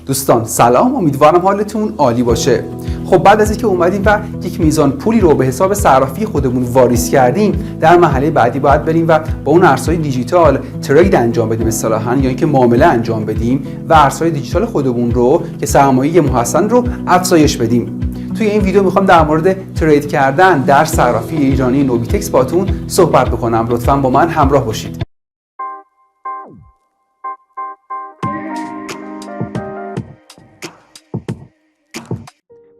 دوستان سلام، امیدوارم حالتون عالی باشه. خب بعد از اینکه اومدیم و یک میزان پولی رو به حساب صرافی خودمون واریز کردیم، در مرحله بعدی باید بریم و با اون ارزهای دیجیتال ترید انجام بدیم اصطلاحاً، یا اینکه معامله انجام بدیم و ارزهای دیجیتال خودمون رو که سرمایه محسن رو افزایش بدیم. توی این ویدیو میخوام در مورد ترید کردن در صرافی ایرانی نوبیتکس باتون صحبت بکنم. لطفاً با من همراه باشید.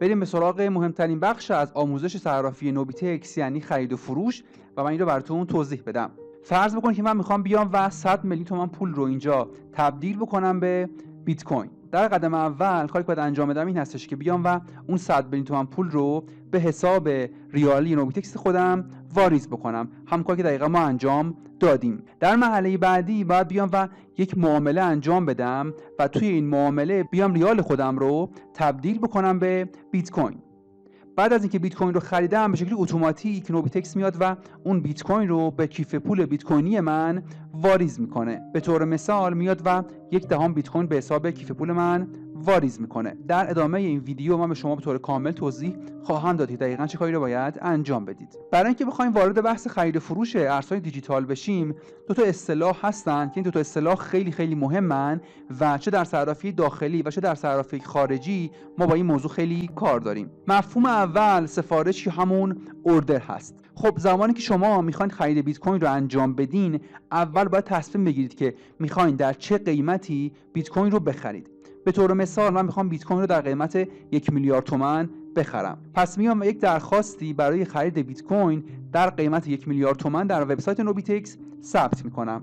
بریم به سراغ مهمترین بخش از آموزش صرافی نوبیتکس، یعنی خرید و فروش، و من این رو براتون توضیح بدم. فرض بکنید که من میخوام بیام و 100 میلیون تومان پول رو اینجا تبدیل بکنم به بیت کوین. در قدم اول کاری که باید انجام بدم این هستش که بیام و اون 100 میلیون تومان پول رو به حساب ریالی نوبیتکس خودم واریز بکنم، همون کاری که دقیقاً ما انجام دادیم. در مرحله بعدی باید بیام و یک معامله انجام بدم و توی این معامله بیام ریال خودم رو تبدیل بکنم به بیت کوین. بعد از اینکه بیت کوین رو خریدم، به شکلی اتوماتیک نوبیتکس میاد و اون بیت کوین رو به کیف پول بیت کوینی من واریز میکنه. به طور مثال میاد و 1/10 بیت کوین به حساب کیف پول من واریز میکنه. در ادامه این ویدیو من به شما به طور کامل توضیح خواهم داد که دقیقاً چه کاری رو باید انجام بدید. برای اینکه بخوایم وارد بحث خرید و فروش ارزهای دیجیتال بشیم، دو تا اصطلاح هستن که این دو تا اصطلاح خیلی خیلی مهمن و چه در صرافی داخلی و چه در صرافی خارجی ما با این موضوع خیلی کار داریم. مفهوم اول سفارش یا همون اوردر هست. خب زمانی که شما میخواین خرید بیت کوین رو انجام بدین، اول باید تصمیم بگیرید که میخواین در چه قیمتی بیت کوین رو بخرید. به طور مثال من میخوام بیت کوین رو در قیمت 1 میلیارد تومان بخرم. پس میام و یک درخواستی برای خرید بیت کوین در قیمت 1 میلیارد تومان در وبسایت نوبیتکس ثبت میکنم.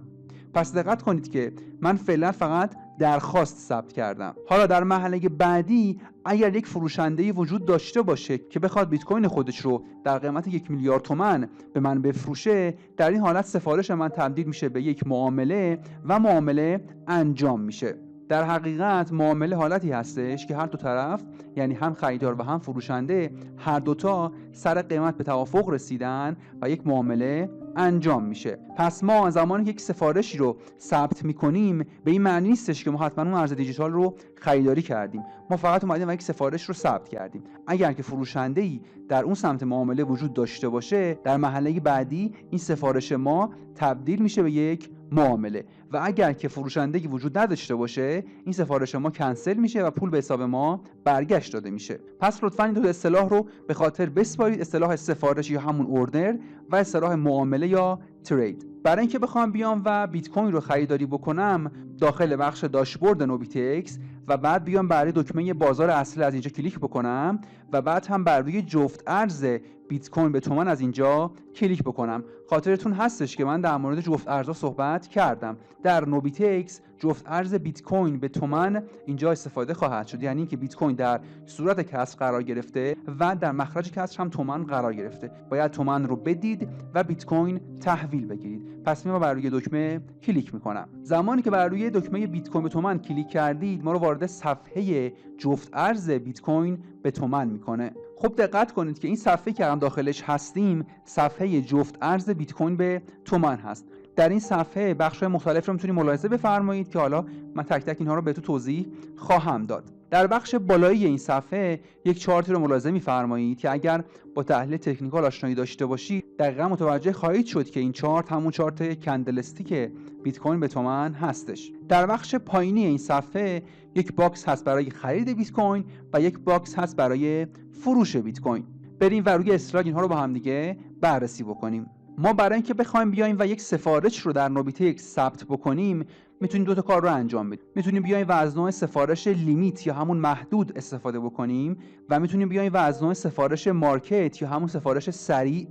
پس دقت کنید که من فعلا فقط درخواست ثبت کردم. حالا در مرحله بعدی اگر یک فروشنده‌ای وجود داشته باشه که بخواد بیت کوین خودش رو در قیمت 1 میلیارد تومان به من بفروشه، در این حالت سفارش من تبدیل میشه به یک معامله و معامله انجام میشه. در حقیقت معامله حالتی هستش که هر دو طرف، یعنی هم خریدار و هم فروشنده، هر دوتا سر قیمت به توافق رسیدن و یک معامله انجام میشه. پس ما زمانی که یک سفارشی رو ثبت میکنیم به این معنی نیستش که ما حتما اون ارز دیجیتال رو خریداری کردیم. ما فقط اومدیم و یک سفارش رو ثبت کردیم. اگر که فروشنده‌ای در اون سمت معامله وجود داشته باشه، در مرحله بعدی این سفارش ما تبدیل میشه به یک معامله، و اگر که فروشندگی وجود نداشته باشه این سفارش ما کنسل میشه و پول به حساب ما برگشت داده میشه. پس لطفاً این دو اصطلاح رو به خاطر بسپارید، اصطلاح سفارش یا همون اوردر و اصطلاح معامله یا ترید. برای اینکه بخوام بیام و بیت کوین رو خریداری بکنم، داخل بخش داشبورد نوبیتکس و بعد بیام برای دکمه بازار اصلی از اینجا کلیک بکنم و بعد هم بر روی جفت ارز بیت کوین به تومان از اینجا کلیک بکنم. خاطرتون هستش که من در مورد جفت ارزها صحبت کردم. در نوبیتکس جفت ارز بیت کوین به تومان اینجا استفاده خواهد شد، یعنی اینکه بیت کوین در صورت کسر قرار گرفته و در مخرج کسر هم تومان قرار گرفته. باید تومان رو بدید و بیت کوین تحویل بگیرید. پس من بر روی دکمه کلیک میکنم. زمانی که بر روی دکمه بیت کوین به تومان کلیک کردید، ما رو وارد صفحه جفت ارز بیت کوین به تومان میکنه. خب دقت کنید که این صفحه که الان داخلش هستیم صفحه جفت ارز بیت کوین به تومان هست. در این صفحه بخش‌های مختلف رو میتونید ملاحظه بفرمایید که حالا من تک تک اینها رو بهتون توضیح خواهم داد. در بخش بالایی این صفحه یک چارتی رو ملاحظه می‌فرمایید که اگر با تحلیل تکنیکال آشنایی داشته باشید دقیقاً متوجه خواهید شد که این چارت همون چارت کندلستیک بیت کوین به تومان هستش. در بخش پایینی این صفحه یک باکس هست برای خرید بیت کوین و یک باکس هست برای فروش بیت کوین. بریم و روی اسلاید اینها رو با هم دیگه بررسی بکنیم. ما برای اینکه بخوایم بیایم و یک سفارش رو در نوبیتکس ثبت بکنیم، میتونیم دو تا کار رو انجام بدیم. میتونیم بیایم و از نوع سفارش لیمیت یا همون محدود استفاده بکنیم و میتونیم بیایم و از نوع سفارش مارکت یا همون سفارش سریع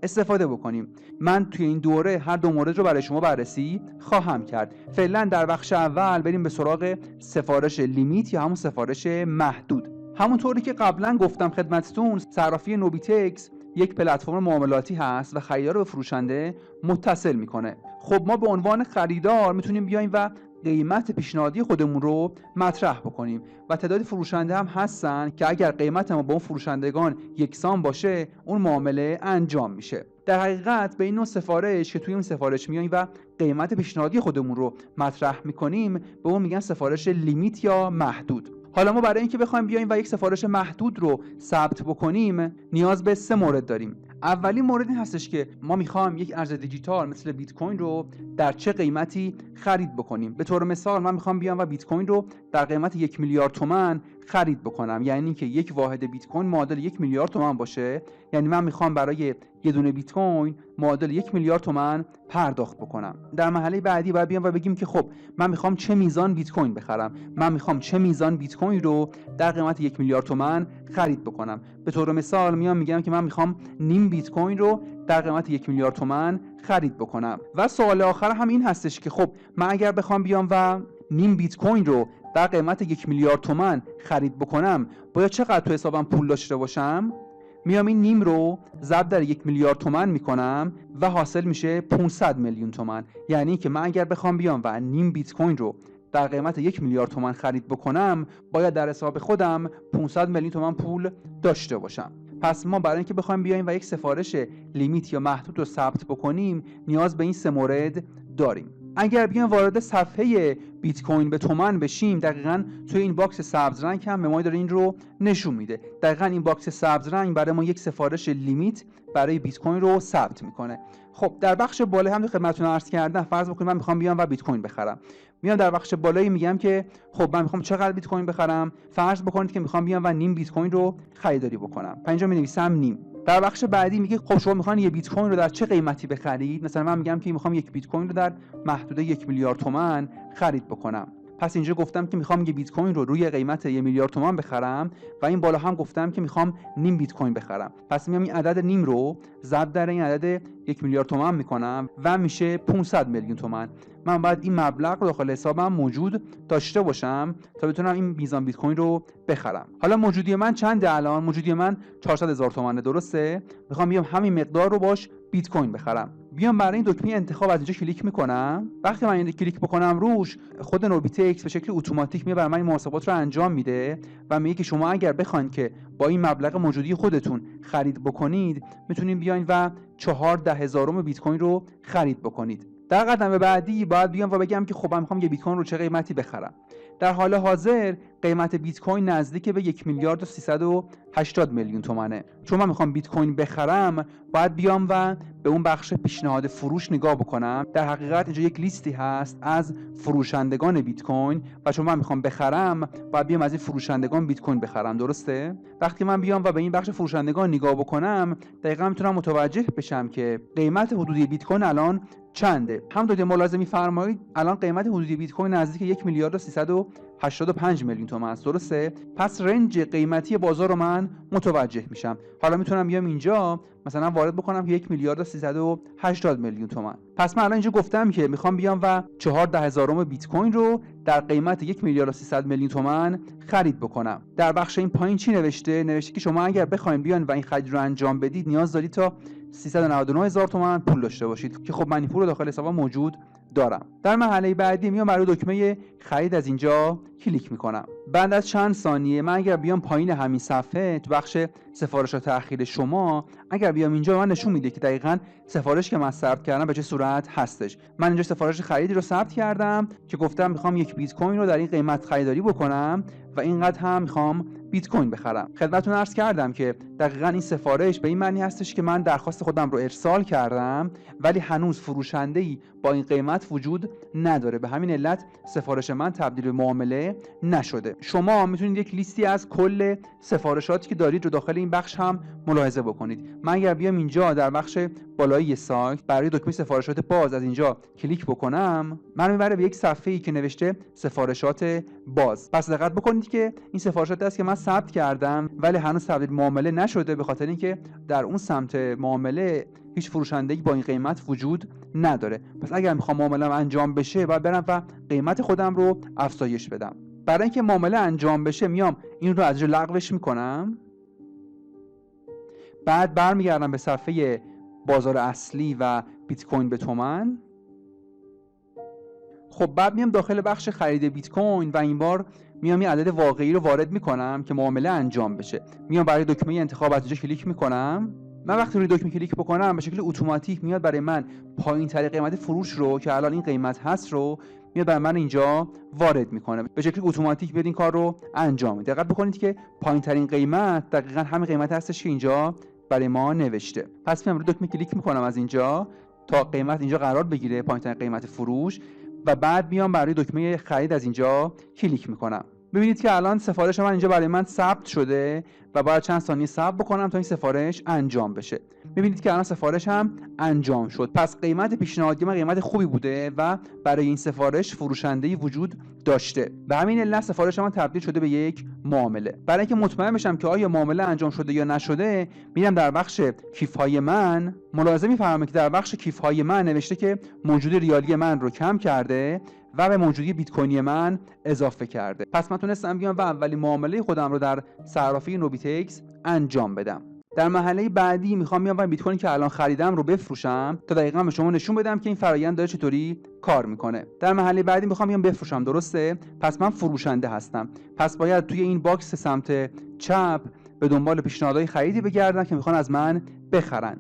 استفاده بکنیم. من توی این دوره هر دو مورد رو برای شما بررسی خواهم کرد. فعلا در بخش اول بریم به سراغ سفارش لیمیت یا همون سفارش محدود. همونطوری که قبلا گفتم خدمتتون، صرافی نوبیتکس یک پلتفرم معاملاتی هست و خریدار رو به فروشنده متصل میکنه. خب ما به عنوان خریدار میتونیم بیایم و قیمت پیشنهادی خودمون رو مطرح بکنیم و تعدادی فروشنده هم هستن که اگر قیمت ما با اون فروشندگان یکسان باشه اون معامله انجام میشه. در حقیقت به این نوع سفارش که توی اون سفارش میایم و قیمت پیشنهادی خودمون رو مطرح میکنیم به اون میگن سفارش لیمیت یا محدود. حالا ما برای اینکه بخوایم بیایم و یک سفارش محدود رو ثبت بکنیم نیاز به 3 مورد داریم. اولین مورد این هستش که ما میخوایم یک ارز دیجیتال مثل بیت کوین رو در چه قیمتی خرید بکنیم. به طور مثال من میخوام بیام و بیت کوین رو در قیمت 1 میلیارد تومان خرید بکنم، یعنی که یک واحد بیت کوین معادل 1 میلیارد تومان باشه. یعنی من میخوام برای یه دونه بیت کوین معادل 1 میلیارد تومان پرداخت بکنم. در مرحله بعدی باید بیام و بگیم که خب من میخوام چه میزان بیت کوین بخرم، من میخوام چه میزان بیت کوین رو در قیمت 1 میلیارد تومان خرید بکنم. به طور مثال میگم که من میخوام نیم بیت کوین رو در قیمت 1 میلیارد تومان خرید بکنم. و سوال آخر هم این هستش که خب من اگر بخوام بیام و نیم بیت کوین رو در قیمت 1 میلیارد تومان خرید بکنم باید چقدر تو حسابم پول داشته باشم؟ میام این نیم رو ضرب در 1 میلیارد تومان میکنم و حاصل میشه 500 میلیون تومان. یعنی که من اگر بخوام بیام و نیم بیت کوین رو در قیمت 1 میلیارد تومان خرید بکنم باید در حساب خودم 500 میلیون تومان پول داشته باشم. پس ما برای اینکه بخوایم بیایم و یک سفارش لیمیت یا محدود رو ثبت بکنیم نیاز به این 3 مورد داریم. اگر بیایم وارد صفحه بیت کوین به تومان بشیم، دقیقاً توی این باکس سبز رنگ هم به ما داره این رو نشون میده. دقیقاً این باکس سبز رنگ برای ما یک سفارش لیمیت برای بیت کوین رو ثبت میکنه. خب در بخش بالا هم خدمتتون عرض کردم، فرض بکنید من میخوام بیام و بیت کوین بخرم. میام در بخش بالایی میگم که خب من میخوام چقدر بیت کوین بخرم. فرض بکنید که میخوام بیام و نیم بیت کوین رو خریداری بکنم. اینجا مینویسم نیم. در بخش بعدی میگه خب شما میخواین یه بیت کوین رو در چه قیمتی بخرید؟ مثلا من میگم که میخوام یک بیت کوین رو در محدوده 1 میلیارد تومان خرید بکنم. پس اینجا گفتم که میخوام یه بیت کوین رو روی قیمت 1 میلیارد تومان بخرم و این بالا هم گفتم که میخوام نیم بیت کوین بخرم. پس میام این عدد نیم رو ضرب در این عدد 1 میلیارد تومان میکنم و میشه 500 میلیون تومان. من باید این مبلغ رو داخل حسابم موجود داشته باشم تا بتونم این میزان بیت کوین رو بخرم. حالا موجودی من چنده الان؟ موجودی من 400,000 تومانه، درسته؟ میخوام بیام همین مقدار رو باش بیت کوین بخرم. بیام برای این دکمه انتخاب از اینجا کلیک میکنم. وقتی من این کلیک بکنم روش، خود نوبیت ایکس به شکل اتوماتیک میاد برای من این محاسبات رو انجام میده و میگه که شما اگر بخواید که با این مبلغ موجودی خودتون خرید بکنید میتونید بیاین و 14,000 بیت کوین رو خرید بکنید. در قدم بعدی باید بیام و بگم که خب من میخوام یه بیت کوین رو چه قیمتی بخرم. در حال حاضر قیمت بیت کوین نزدیک به 1 میلیارد و 380 میلیون تومانه. چون من میخوام بیت کوین بخرم باید بیام و به اون بخش پیشنهاد فروش نگاه بکنم. در حقیقت اینجا یک لیستی هست از فروشندگان بیت کوین و چون من میخوام بخرم باید بیام از این فروشندگان بیت کوین بخرم، درسته؟ وقتی من بیام و به این بخش فروشندگان نگاه بکنم دقیقاً میتونم متوجه بشم که قیمت حدودی بیت کوین الان چنده. همونطور که ملاحظه می‌فرمایید الان قیمت حدودی بیت کوین نزدیک 1 میلیارد و 385 میلیون تومان است، درسته؟ پس رنج قیمتی بازار رو من متوجه میشم. حالا میتونم بیام اینجا مثلا وارد بکنم که 1 میلیارد و 380 میلیون تومان. پس من الان اینجا گفتم که میخوام بیام و 14,000 بیت کوین رو در قیمت 1 میلیارد و 300 میلیون تومان خرید بکنم. در بخش این پایین چی نوشته؟ نوشته که شما اگر بخواید بیان و این خرید رو انجام بدید نیاز دارید تا 399,000 تومان پول داشته باشید که خب من این پول رو داخل حسابم موجود دارم. در مرحله بعدی میام برای دکمه خرید از اینجا کلیک میکنم. بعد از چند ثانیه من اگر بیام پایین همین صفحه تو بخش سفارشات تأخیر شما اگر بیام اینجا من نشون میده که دقیقاً سفارش که من ثبت کردم به چه صورت هستش. من اینجا سفارش خریدی رو ثبت کردم که گفتم میخوام یک بیت کوین رو در این قیمت خریداری بکنم و اینقدر هم میخوام بیت کوین بخرم. خدمتتون عرض کردم که دقیقاً این سفارش به این معنی هستش که من درخواست خودم رو ارسال کردم ولی هنوز فروشنده‌ای با این قیمت وجود نداره. به همین علت سفارش من تبدیل به معامله نشده. شما میتونید یک لیستی از کل سفارشاتی که دارید رو داخل این بخش هم ملاحظه بکنید. من اگر بیام اینجا در بخش بالایی سایت برای دکمه سفارشات باز از اینجا کلیک بکنم من میبره به یک صفحه‌ای که نوشته سفارشات باز. پس دقت بکنید که این سفارشات است که من ثبت کردم ولی هنوز تبدیل معامله نشده به خاطر اینکه در اون سمت معامله هیچ فروشنده‌ای با این قیمت وجود نداره. پس اگر میخوام معامله انجام بشه باید برم و قیمت خودم رو افزایش بدم. برای اینکه معامله انجام بشه میام این رو از جا لغوش میکنم. بعد برمیگردم به صفحه بازار اصلی و بیت کوین به تومان. خب بعد میام داخل بخش خرید بیت کوین و این بار میام این عدد واقعی رو وارد میکنم که معامله انجام بشه. میام برای دکمه انتخاب از اینجا کلیک میکنم. من وقتی روی دکمه کلیک بکنم به شکل اتوماتیک میاد برای من پایین ترین قیمت فروش رو که الان این قیمت هست رو میاد برای من اینجا وارد میکنه. به شکل اتوماتیک میاد این کار رو انجام میده. دقت بکنید که پایین ترین قیمت دقیقاً همین قیمت هستش که اینجا برای ما نوشته. پس میام روی دکمه کلیک میکنم از اینجا تا قیمت اینجا قرار بگیره، پایین ترین قیمت فروش، و بعد میام برای دکمه خرید از اینجا کلیک میکنم. ببینید که الان سفارش من اینجا برای من ثبت شده و باید چند ثانیه صبر بکنم تا این سفارش انجام بشه. ببینید که الان سفارش هم انجام شد. پس قیمت پیشنهادی من قیمت خوبی بوده و برای این سفارش فروشنده‌ای وجود داشته. به همین علت سفارش من تبدیل شده به یک معامله. برای اینکه مطمئن بشم که آیا معامله انجام شده یا نشده، میرم در بخش کیف‌های من. ملاحظه می‌فرمایید که در بخش کیف‌های من نوشته که موجود ریالی من رو کم کرده و به موجودی بیت کوینی من اضافه کرده. پس من تونستم بیام و اولین معامله خودم رو در صرافی نوبیتکس انجام بدم. در مرحله بعدی میخوام بیام و بیت کوینی که الان خریدم رو بفروشم تا دقیقاً به شما نشون بدم که این فرآیند داره چطوری کار میکنه. در مرحله بعدی میخوام بیام بفروشم، درسته؟ پس من فروشنده هستم. پس باید توی این باکس سمت چپ به دنبال پیشنهادهای خریدی بگردم که میخوان از من بخرن.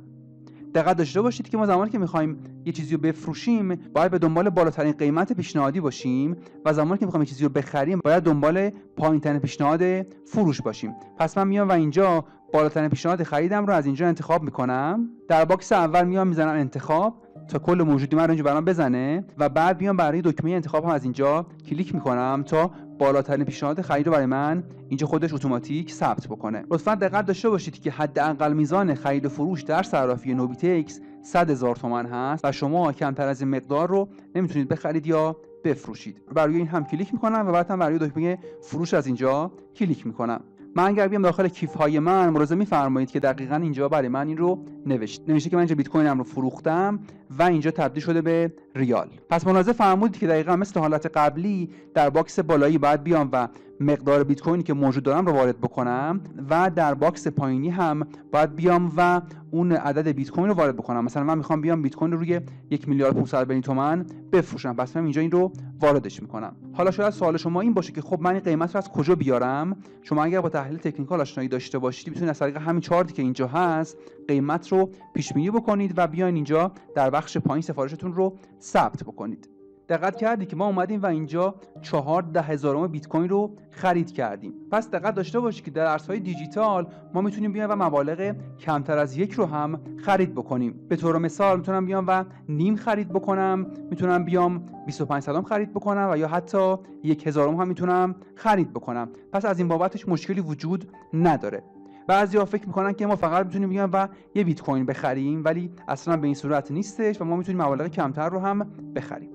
دقت داشته باشید که ما زمانی که میخوایم یه چیزی رو بفروشیم باید به دنبال بالاترین قیمت پیشنهادی باشیم و زمانی که میخوایم یه چیزی رو بخریم باید دنبال پایین‌ترین پیشنهاد فروش باشیم. پس من میام و اینجا بالاترین پیشنهاد خریدم رو از اینجا انتخاب میکنم. در باکس اول میام میزنم انتخاب تا کل موجودی من رو اینجا برام بزنه و بعد میام برای دکمه انتخاب هم از اینجا کلیک میکنم تا بالاترین پیشنهاد خرید رو برای من اینجا خودش اتوماتیک ثبت بکنه. لطفاً دقت داشته باشید که حداقل میزان خرید و فروش در صرافی نوبیتکس 100,000 تومان هست و شما کمتر از این مقدار رو نمیتونید بخرید یا بفروشید. برای این هم کلیک میکنم و بعد هم برای دکمه فروش از اینجا کلیک میکنم. من اگر بیام داخل کیف‌های من، ملاحظه می‌فرمایید که دقیقاً اینجا برای من این رو نوشته که من اینجا بیت کوینم رو فروختم و اینجا تبدیل شده به ریال. پس ملاحظه فرمودید که دقیقاً مثل حالت قبلی در باکس بالایی باید بیام و مقدار بیت کوینی که موجود دارم رو وارد بکنم و در باکس پایینی هم باید بیام و اون عدد بیت کوین رو وارد بکنم. مثلا من میخوام بیام بیت کوین رو روی 1,500,000 تومان بفروشم، پس من اینجا این رو واردش میکنم. حالا شاید سوال شما این باشه که خب من این قیمت رو از کجا بیارم؟ شما اگر با تحلیل تکنیکال آشنایی داشته باشید میتونید از طریق همین چارتی که اینجا هست قیمت رو پیش بینی بکنید و بیاین اینجا در بخش پایین سفارشتون رو ثبت بکنید. دقت کردید که ما اومدیم و اینجا 14,000 بیت کوین رو خرید کردیم. پس دقت داشته باشید که در ارزهای دیجیتال ما میتونیم بیایم و مبالغ کمتر از یک رو هم خرید بکنیم. به طور مثال میتونم بیام و نیم خرید بکنم، میتونم بیام 25 صدام خرید بکنم و یا حتی 1,000 هم میتونم خرید بکنم. پس از این بابتش مشکلی وجود نداره. بعضیا فکر میکنن که ما فقط میتونیم بیایم و یه بیت کوین بخریم، ولی اصلا به این صورت نیستش و ما میتونیم مبالغ کمتر رو هم بخریم.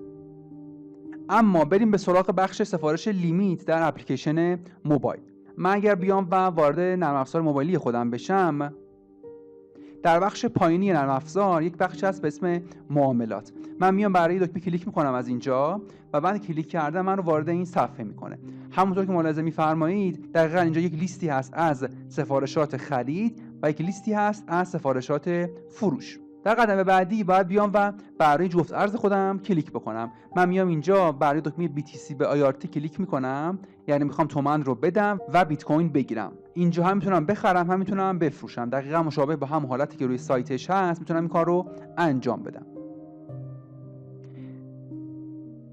اما بریم به سراغ بخش سفارش لیمیت در اپلیکیشن موبایل. من اگر بیام و وارد نرم افزار موبایلی خودم بشم، در بخش پایینی نرم افزار یک بخش هست به اسم معاملات. من میام برای دکمه کلیک میکنم از اینجا و بعد کلیک کردن من رو وارد این صفحه میکنه. همونطور که ملاحظه میفرمایید دقیقاً اینجا یک لیستی هست از سفارشات خرید و یک لیستی هست از سفارشات فروش. در قدم بعدی باید بیام و برای جفت ارز خودم کلیک بکنم. من میام اینجا برای دکمه BTC به IRT کلیک میکنم، یعنی میخوام تومن رو بدم و بیت کوین بگیرم. اینجا هم میتونم بخرم هم میتونم بفروشم. دقیقاً مشابه با هم حالتی که روی سایتش هست میتونم این کار رو انجام بدم.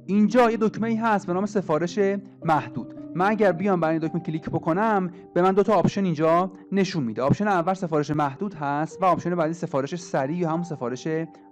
اینجا یه دکمه‌ای هست به نام سفارش محدود. من اگر بیام برای این دکمه کلیک بکنم به من دو تا آپشن اینجا نشون میده. آپشن اول سفارش محدود هست و آپشن بعدی سفارش سریع یا همون سفارش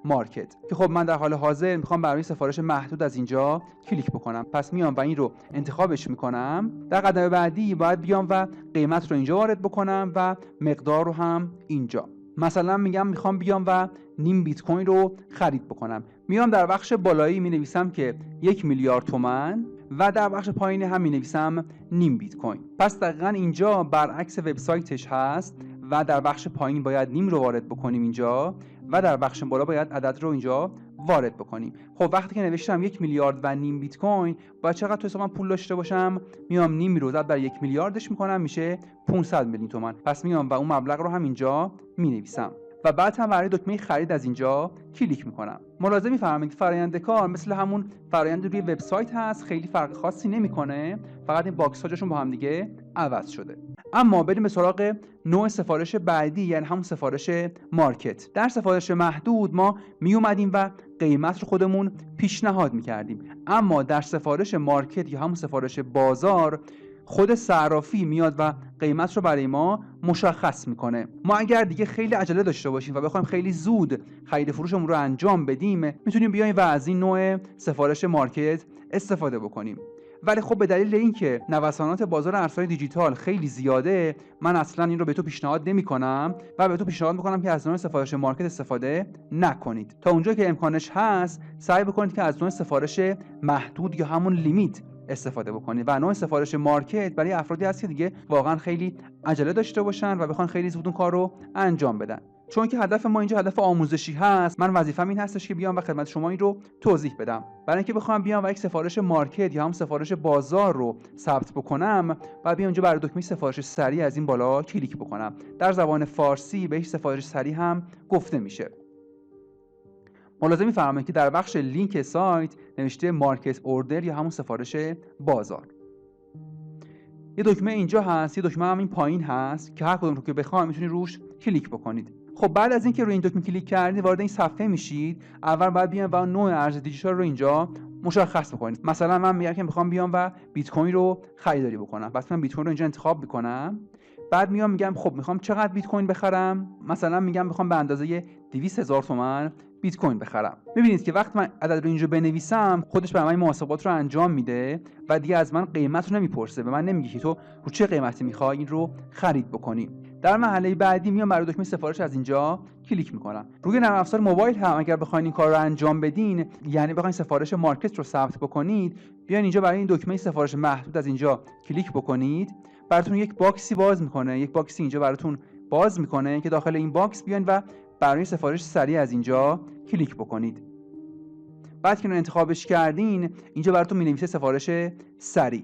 مارکت که خب من در حال حاضر میخوام برای سفارش محدود از اینجا کلیک بکنم. پس میام و این رو انتخابش میکنم. در قدم بعدی باید بیام و قیمت رو اینجا وارد بکنم و مقدار رو هم اینجا. مثلا میگم میخوام بیام و نیم بیت کوین رو خرید بکنم. میام در بخش بالایی می نویسم که 1,000,000 تومان و در بخش پایینی هم می نویسم نیم بیت کوین. پس دقیقاً اینجا برعکس وبسایتش هست و در بخش پایین باید نیم رو وارد بکنیم اینجا و در بخش بالا باید عدد رو اینجا وارد بکنیم. خب وقتی که نوشتم 1,000,000,000 و نیم بیت کوین باید چقدر تو حسابم پول داشته باشم؟ میام نیم رو ضرب بر 1,000,000,000ش میکنم میشه 500 میلیون تومان. پس میام و اون مبلغ رو هم اینجا می نویسم و بعد هم برای دکمه خرید از اینجا کلیک میکنم. ملاحظه می‌فرمایید فرآیند کار مثل همون فرآیند روی وبسایت هست، خیلی فرق خاصی نمیکنه، فقط این باکس ها جاشون با هم دیگه عوض شده. اما بریم به سراغ نوع سفارش بعدی، یعنی همون سفارش مارکت. در سفارش محدود ما می اومدیم و قیمت رو خودمون پیشنهاد میکردیم، اما در سفارش مارکت یا همون سفارش بازار خود صرافی میاد و قیمت رو برای ما مشخص میکنه. ما اگر دیگه خیلی عجله داشته باشیم و بخوایم خیلی زود خرید فروشمون رو انجام بدیم، میتونیم بیایم و از این نوع سفارش مارکت استفاده بکنیم. ولی خب به دلیل اینکه نوسانات بازار ارزهای دیجیتال خیلی زیاده، من اصلا این رو به تو پیشنهاد نمی‌کنم و به تو پیشنهاد می‌کنم که از نوع سفارش مارکت استفاده نکنید. تا اونجایی که امکانش هست سعی بکنید که از نوع سفارش محدود یا همون لیمیت استفاده بکنید و نوع سفارش مارکت برای افرادی هست که دیگه واقعا خیلی عجله داشته باشن و بخوان خیلی زود اون کار رو انجام بدن. چون که هدف ما اینجا هدف آموزشی هست، من وظیفه‌م این هستش که بیام و خدمت شما این رو توضیح بدم. برای اینکه بخوام بیام و یک سفارش مارکت یا هم سفارش بازار رو ثبت بکنم، بعد بیام اینجا برای دکمه سفارش سریع از این بالا کلیک بکنم. در زبان فارسی بهش سفارش سریع هم گفته میشه. ملاحظه می‌فرمایید که در بخش لینک سایت نوشته مارکت اوردر یا همون سفارش بازار. یه دکمه اینجا هست، یه دکمه هم این پایین هست که هر کدوم رو که بخواید میتونید روش کلیک بکنید. خب بعد از اینکه روی این دکمه کلیک کردید وارد این صفحه میشید. اول باید بیام و نوع ارز دیجیتال رو اینجا مشخص بکنید. مثلا من میگم که میخوام بیام و بیت کوین رو خریداری بکنم. پس من بیت کوین رو اینجا انتخاب میکنم. بعد میگم خب میخوام چقدر بیت کوین بخرم. مثلا میگم میخوام به اندازه 200,000 تومان بیت کوین بخرم. میبینید که وقتی من عدد رو اینجا بنویسم خودش برای من محاسبات رو انجام میده و دیگه از من قیمت رو نمیپرسه، به من نمیگه که تو رو چه قیمتی میخوای این رو خرید بکنی. در مرحله بعدی میام برای دکمه سفارش از اینجا کلیک میکنم. روی نرم افزار موبایل هم اگر بخواید این کار رو انجام بدین، یعنی بخواید سفارش مارکت رو ثبت بکنید، بیاین اینجا برای این دکمه سفارش محدود از اینجا کلیک بکنید. براتون یک باکسی باز میکنه، یک باکسی اینجا براتون باز میکنه که داخل این باکس بیاین و برای سفارش سریع از اینجا کلیک بکنید. بعد که انتخابش کردین اینجا براتون مینویسه سفارش سریع.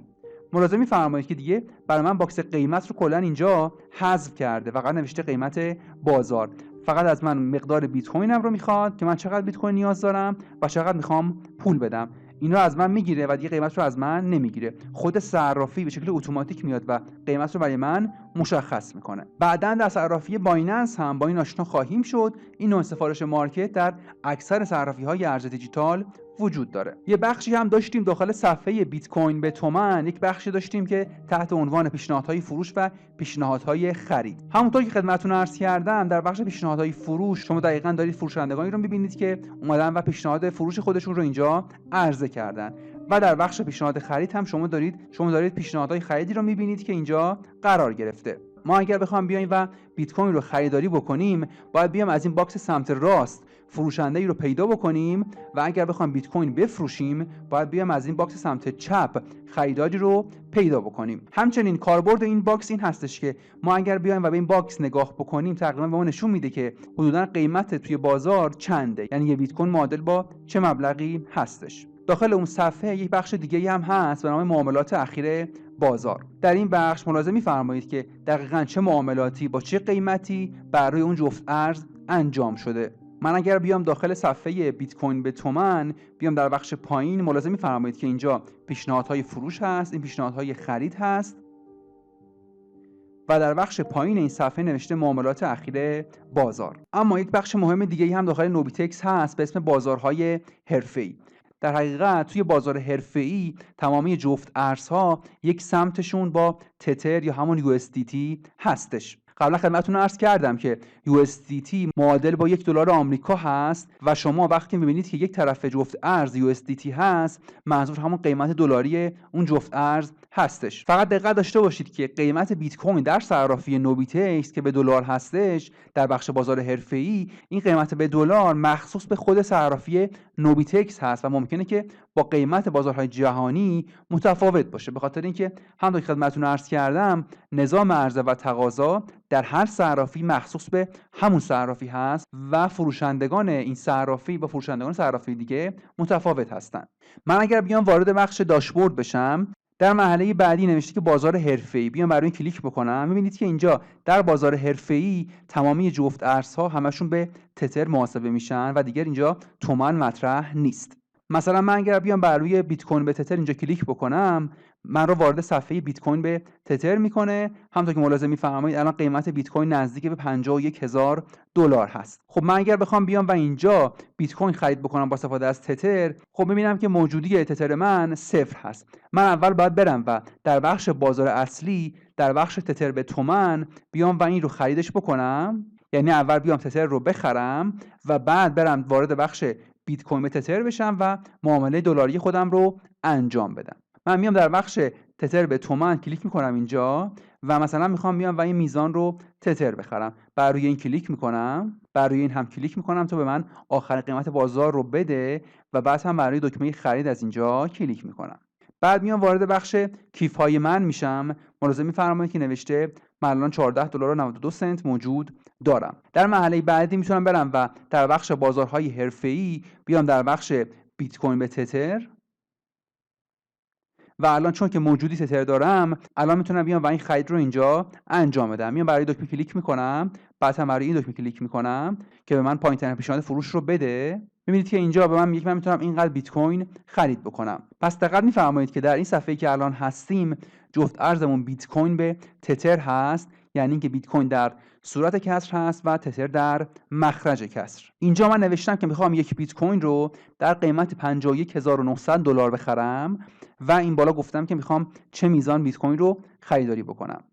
ملاحظه می‌فرمایید که دیگه برای من باکس قیمت رو کلا اینجا حذف کرده، فقط نوشته قیمت بازار. فقط از من مقدار بیت کوینم رو میخواد که من چقدر بیت کوین نیاز دارم و چقدر میخوام پول بدم. اینو از من میگیره و دیگه قیمت رو از من نمیگیره. خود صرافی به شکل اتوماتیک میاد و قیمت رو برای من مشخص میکنه. بعداً در صرافی بایننس هم با این آشنا خواهیم شد. این نوع سفارش مارکت در اکثر صرافی‌های ارز دیجیتال وجود داره. یه بخشی هم داشتیم داخل صفحه بیت کوین به تومن، یک بخشی داشتیم که تحت عنوان پیشنهادهای فروش و پیشنهادهای خرید. همونطور که خدمتتون عرض کردم در بخش پیشنهادهای فروش شما دقیقاً دارید فروشندگانی رو می‌بینید که اومدن و پیشنهاد فروش خودشون رو اینجا عرضه کردن و در بخش پیشنهاد خرید هم شما دارید پیشنهادهای خریدی رو می‌بینید که اینجا قرار گرفته. ما اگر بخوام بیایم و بیت کوین رو خریداری بکنیم باید بیام از این باکس سمت راست فروشنده‌ای رو پیدا بکنیم و اگر بخوام بیت کوین بفروشیم باید بیام از این باکس سمت چپ خریداری رو پیدا بکنیم. همچنین کاربرد این باکس این هستش که ما اگر بیایم و به این باکس نگاه بکنیم تقریبا به ما نشون میده که حدوداً قیمت توی بازار چنده، یعنی یه بیت کوین معادل با چه مبلغی هستش. داخل اون صفحه یک بخش دیگه‌ای هم هست به نام معاملات اخیر بازار. در این بخش ملاحظه می‌فرمایید که دقیقاً چه معاملاتی با چه قیمتی بر روی اون جفت ارز انجام شده. من اگر بیام داخل صفحه بیت کوین به تومن، بیام در بخش پایین ملاحظه می‌فرمایید که اینجا پیشنهادهای فروش هست، این پیشنهادهای خرید هست و در بخش پایین این صفحه نوشته معاملات اخیر بازار. اما یک بخش مهم دیگه‌ای هم داخل نوبیتکس هست به اسم بازارهای حرفه‌ای. در حقیقت توی بازار حرفه‌ای تمامی جفت ارزها یک سمتشون با تتر یا همون USDT هستش. قبلا خدمتتون عرض کردم که USDT معادل با $1 آمریکا هست و شما وقتی می‌بینید که یک طرف جفت ارز USDT هست منظور همون قیمت دلاری اون جفت ارز هستش. فقط دقت داشته باشید که قیمت بیت کوین در صرافی نوبیتکس که به دلار هستش در بخش بازار حرفه‌ای این قیمت به دلار مخصوص به خود صرافی نوبیتکس هست و ممکنه که با قیمت بازارهای جهانی متفاوت باشه، به خاطر اینکه همونطور که خدمتتون عرض کردم نظام عرضه و تقاضا در هر صرافی مخصوص به همون صرافی هست و فروشندگان این صرافی با فروشندگان صرافی دیگه متفاوت هستن. من اگر بیام وارد بخش داشبورد بشم در مرحله بعدی نوشته که بازار حرفه‌ای. بیام برای این کلیک بکنم. می‌بینید که اینجا در بازار حرفه‌ای تمامی جفت ارزها همشون به تتر محاسبه میشن و دیگر اینجا تومان مطرح نیست. مثلا من اگر بیام بر روی بیت کوین به تتر اینجا کلیک بکنم، من رو وارد صفحه بیت کوین به تتر میکنه. همونطور که ملاحظه میفرمایید الان قیمت بیت کوین نزدیک به $51,000 هست. خب من اگر بخوام بیام و اینجا بیت کوین خرید بکنم با استفاده از تتر، خب میبینم که موجودی تتر من 0 هست. من اول باید برم و در بخش بازار اصلی در بخش تتر به تومن بیام و این رو خریدش بکنم، یعنی اول بیام تتر رو بخرم و بعد برم وارد بخش بیت کوین به تتر بشم و معامله دلاری خودم رو انجام بدم. من میام در بخش تتر به تومن کلیک میکنم اینجا و مثلا میخوام بیام و این میزان رو تتر بخرم. بر روی این کلیک میکنم، بر روی این هم کلیک میکنم تا به من آخر قیمت بازار رو بده و بعد هم بر روی دکمه خرید از اینجا کلیک میکنم. بعد میام وارد بخش کیف های من میشم. ملاحظه میفرمایید که نوشته من الان $14.92 موجود دارم. در مرحله بعدی میتونم برم و در بخش بازارهای حرفه‌ای بیام در بخش بیت کوین به تتر و الان چون که موجودی تتر دارم الان میتونم بیام و این خرید رو اینجا انجام بدم. میام برای دکمه کلیک میکنم، بعد هم برای این دکمه کلیک میکنم که به من پایین‌ترین پیشنهاد فروش رو بده. میبینید که اینجا به من میگه من میتونم اینقدر بیت کوین خرید بکنم. پس دقت میفرمایید که در این صفحه‌ای که الان هستیم جفت ارزمون بیت کوین به تتر هست، یعنی اینکه بیت کوین در صورت کسر هست و تتر در مخرج کسر. اینجا من نوشتم که میخوام یک بیت کوین رو در قیمت $51,900 بخرم و این بالا گفتم که میخوام چه میزان بیت کوین رو خریداری بکنم.